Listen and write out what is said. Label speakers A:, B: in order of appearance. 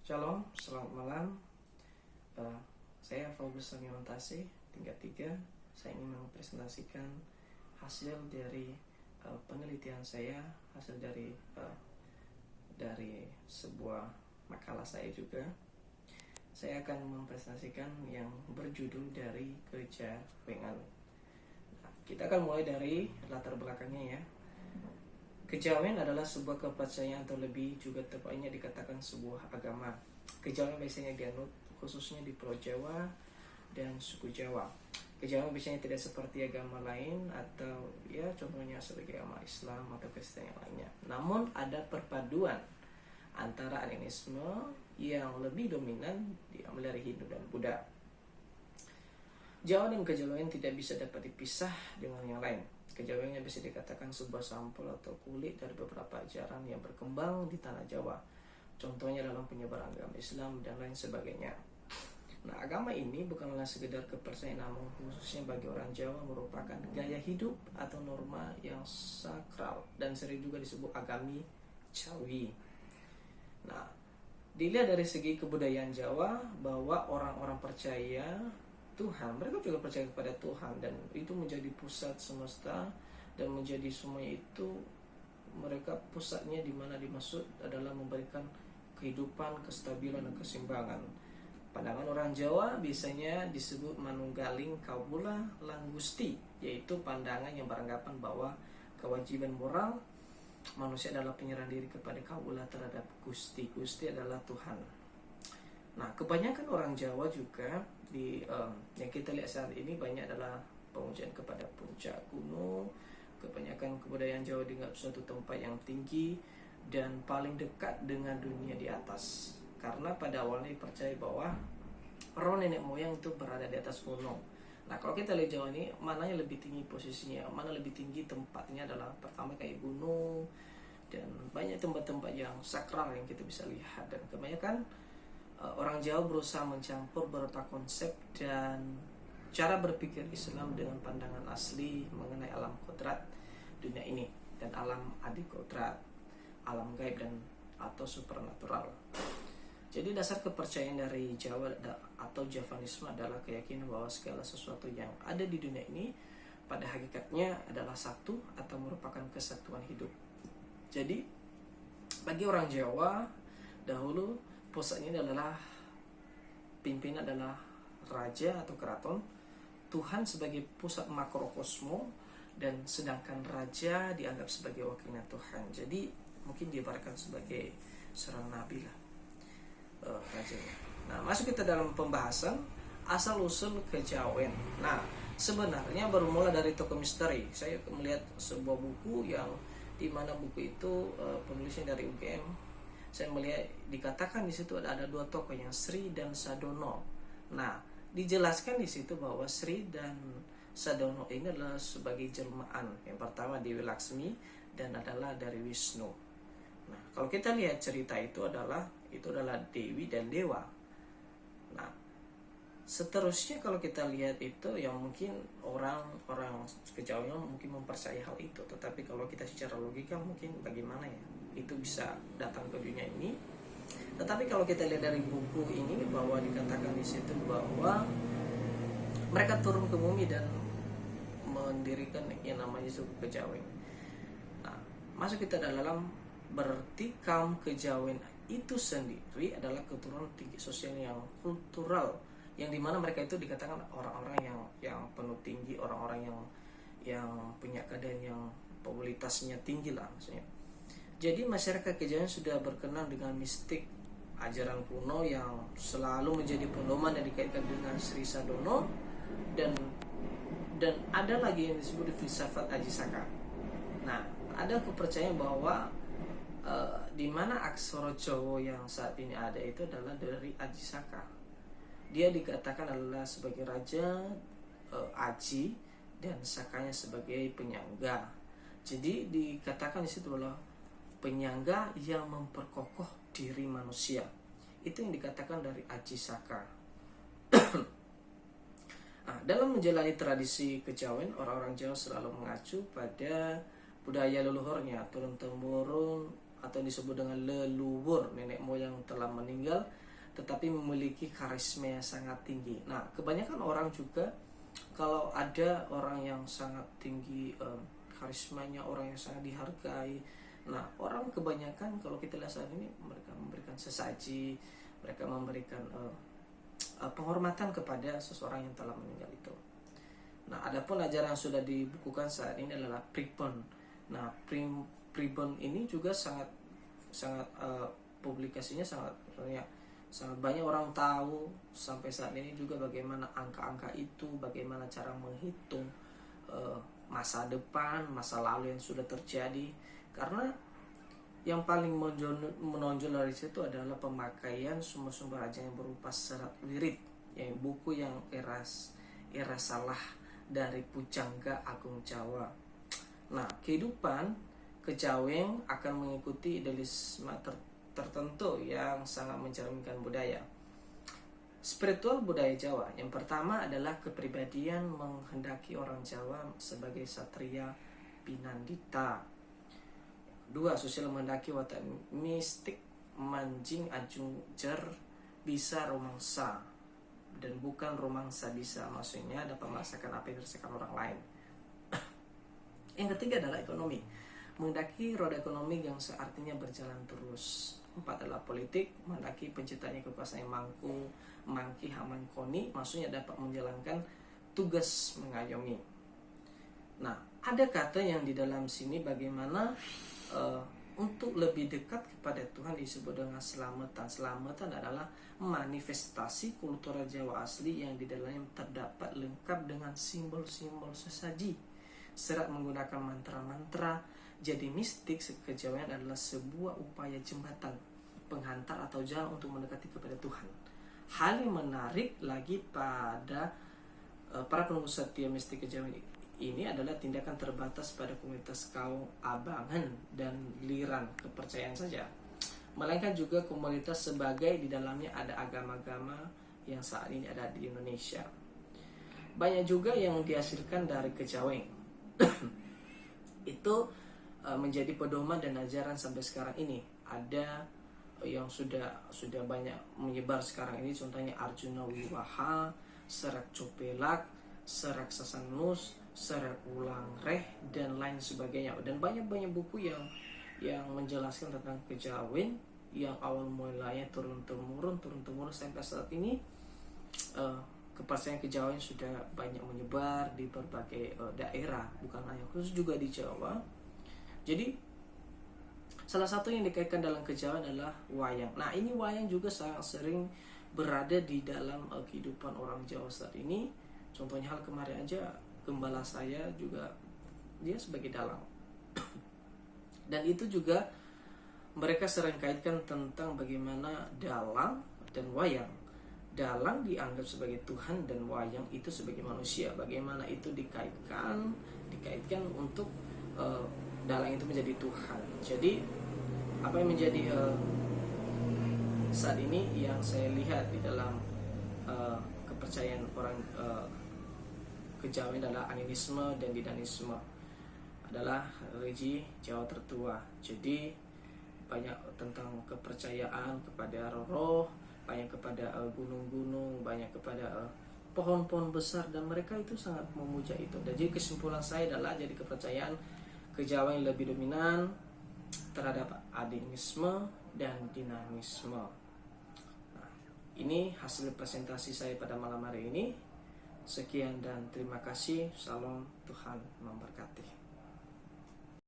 A: Shalom, selamat malam. Eh, saya Faubus Samyonantase, tingkat 3. Saya ingin mempresentasikan hasil dari penelitian saya, hasil dari sebuah makalah saya juga. Saya akan mempresentasikan yang berjudul dari kejawengan. Nah, kita akan mulai dari latar belakangnya ya. Kejawen adalah sebuah kepercayaan atau lebih juga tepatnya dikatakan sebuah agama. Kejawen biasanya dianut khususnya di Pulau Jawa dan suku Jawa. Kejawen biasanya tidak seperti agama lain atau ya contohnya sebagai agama Islam atau Kristen yang lainnya. Namun ada perpaduan antara animisme yang lebih dominan diambil dari Hindu dan Buddha. Jawa dan kejawen tidak bisa dapat dipisah dengan yang lain. Kejawen bisa dikatakan sebuah sampel atau kulit dari beberapa ajaran yang berkembang di tanah Jawa. Contohnya dalam penyebaran agama Islam dan lain sebagainya. Nah, agama ini bukanlah sekedar kepercayaan, namun khususnya bagi orang Jawa merupakan gaya hidup atau norma yang sakral dan sering juga disebut agami Jawi. Nah, dilihat dari segi kebudayaan Jawa bahwa orang-orang percaya Tuhan, mereka juga percaya kepada Tuhan dan itu menjadi pusat semesta dan menjadi semuanya itu mereka pusatnya di mana dimaksud adalah memberikan kehidupan, kestabilan dan keseimbangan. Pandangan orang Jawa biasanya disebut manunggaling kawula langgusti, yaitu pandangan yang beranggapan bahwa kewajiban moral manusia adalah penyerahan diri kepada kawula terhadap Gusti. Gusti adalah Tuhan. Nah, kebanyakan orang Jawa juga yang kita lihat saat ini banyak adalah pemujaan kepada puncak gunung. Kebanyakan kebudayaan Jawa dianggap suatu tempat yang tinggi dan paling dekat dengan dunia di atas. Karena pada awalnya percaya bahwa roh nenek moyang itu berada di atas gunung. Nah, kalau kita lihat Jawa ini, mananya lebih tinggi posisinya, mana lebih tinggi tempatnya adalah pertama kayak gunung dan banyak tempat-tempat yang sakral yang kita bisa lihat. Dan kebanyakan orang Jawa berusaha mencampur beberapa konsep dan cara berpikir Islam dengan pandangan asli mengenai alam kodrat dunia ini dan alam adikodrat, alam gaib dan atau supernatural. Jadi dasar kepercayaan dari Jawa atau Javanisme adalah keyakinan bahwa segala sesuatu yang ada di dunia ini pada hakikatnya adalah satu atau merupakan kesatuan hidup. Jadi bagi orang Jawa dahulu pusatnya adalah pimpinan adalah raja atau keraton, Tuhan sebagai pusat makrokosmo dan sedangkan raja dianggap sebagai wakilnya Tuhan. Jadi mungkin diibaratkan sebagai seorang nabi lah rajanya. Nah, masuk kita dalam pembahasan asal usul kejawen. Nah, sebenarnya bermula dari tokoh misteri. Saya melihat sebuah buku yang dimana buku itu penulisnya dari UGM. Saya melihat dikatakan di situ ada dua tokoh yang Sri dan Sadono. Nah, dijelaskan di situ bahwa Sri dan Sadono ini adalah sebagai jelmaan. Yang pertama Dewi Laksmi dan adalah dari Wisnu. Nah, kalau kita lihat cerita itu adalah Dewi dan Dewa. Nah, seterusnya kalau kita lihat itu yang mungkin orang kejawen mungkin mempercayai hal itu, tetapi kalau kita secara logika mungkin bagaimana ya itu bisa datang ke dunia ini. Tetapi kalau kita lihat dari buku ini bahwa dikatakan di situ bahwa mereka turun ke bumi dan mendirikan yang namanya suku kejawen. Nah, masuk kita dalam berarti kaum kejawen itu sendiri adalah keturunan tinggi sosial yang kultural, yang dimana mereka itu dikatakan orang-orang yang penuh tinggi, orang-orang yang punya keadaan yang popularitasnya tinggi lah maksudnya. Jadi masyarakat kejawen sudah berkenal dengan mistik ajaran kuno yang selalu menjadi pedoman yang dikaitkan dengan Sri Sadono dan ada lagi yang disebut filsafat Ajisaka. Nah, ada kepercayaan bahwa di mana aksara Jawa yang saat ini ada itu adalah dari Ajisaka. Dia dikatakan adalah sebagai raja Aji dan Sakanya sebagai penyangga. Jadi dikatakan di situ adalah penyangga yang memperkokoh diri manusia. Itu yang dikatakan dari Aji Saka. Nah, dalam menjalani tradisi kejawen, orang-orang Jawa selalu mengacu pada budaya leluhurnya turun-temurun atau disebut dengan leluhur nenek moyang telah meninggal, tetapi memiliki karisma yang sangat tinggi. Nah, kebanyakan orang juga kalau ada orang yang sangat tinggi karismanya, orang yang sangat dihargai. Nah, orang kebanyakan kalau kita lihat saat ini mereka memberikan sesaji, mereka memberikan penghormatan kepada seseorang yang telah meninggal itu. Nah, adapun ajaran yang sudah dibukukan saat ini adalah pribon. Nah, pribon ini juga sangat publikasinya sangat banyak orang tahu sampai saat ini juga bagaimana angka-angka itu, bagaimana cara menghitung masa depan, masa lalu yang sudah terjadi. Karena yang paling menonjol dari situ adalah pemakaian sumber-sumber ajaran yang berupa serat wirid, yaitu buku yang era salah dari Pujangga Agung Jawa. Nah, kehidupan kejawen akan mengikuti idealisme tertentu yang sangat mencerminkan budaya spiritual budaya Jawa. Yang pertama adalah kepribadian menghendaki orang Jawa sebagai satria pinandita. Dua, sosial menghendaki watak mistik manjing ajung jer bisa romangsa, dan bukan romangsa bisa, maksudnya dapat merasakan apa yang dirasakan orang lain. Yang ketiga adalah ekonomi, menghendaki roda ekonomi yang seartinya berjalan terus. Empat adalah politik, menghendaki penciptanya kekuasaan yang mangki haman koni, maksudnya dapat menjalankan tugas mengayomi. Nah, ada kata yang di dalam sini bagaimana untuk lebih dekat kepada Tuhan disebut dengan selamatan. Selamatan adalah manifestasi kultur Jawa asli yang di dalamnya terdapat lengkap dengan simbol-simbol sesaji, serat menggunakan mantra-mantra. Jadi mistik kejawen adalah sebuah upaya jembatan, penghantar atau jalan untuk mendekati kepada Tuhan. Hal yang menarik lagi pada para penunggu setia mistik kejawen ini adalah tindakan terbatas pada komunitas kaum abangan dan liran kepercayaan saja, melainkan juga komunitas sebagai di dalamnya ada agama-agama yang saat ini ada di Indonesia. Banyak juga yang dihasilkan dari kejawen. Itu menjadi pedoman dan ajaran sampai sekarang ini. Ada yang sudah banyak menyebar sekarang ini, contohnya Arjuna Wiwaha, Serak Copelak, Serak Sasanus, Serak Ulang Reh, dan lain sebagainya. Dan banyak buku yang menjelaskan tentang kejawen yang awal mulanya turun-temurun sampai saat ini. Kepercayaan kejawen sudah banyak menyebar di berbagai daerah, bukan hanya khusus juga di Jawa. Jadi salah satu yang dikaitkan dalam kejawen adalah wayang. Nah, ini wayang juga sangat sering berada di dalam kehidupan orang Jawa saat ini. Contohnya hal kemarin aja, gembala saya juga dia sebagai dalang. Dan itu juga mereka sering kaitkan tentang bagaimana dalang dan wayang. Dalang dianggap sebagai Tuhan dan wayang itu sebagai manusia. Bagaimana itu dikaitkan untuk dalang itu menjadi Tuhan. Jadi apa yang menjadi saat ini yang saya lihat di dalam kepercayaan orang kejawen adalah animisme dan didanisme, adalah religi Jawa tertua. Jadi banyak tentang kepercayaan kepada roh, banyak kepada gunung-gunung, banyak kepada pohon-pohon besar, dan mereka itu sangat memuja itu. Dan jadi kesimpulan saya adalah jadi kepercayaan kejawen lebih dominan terhadap animisme dan dinamisme. Nah, ini hasil presentasi saya pada malam hari ini. Sekian dan terima kasih. Salam, Tuhan memberkati.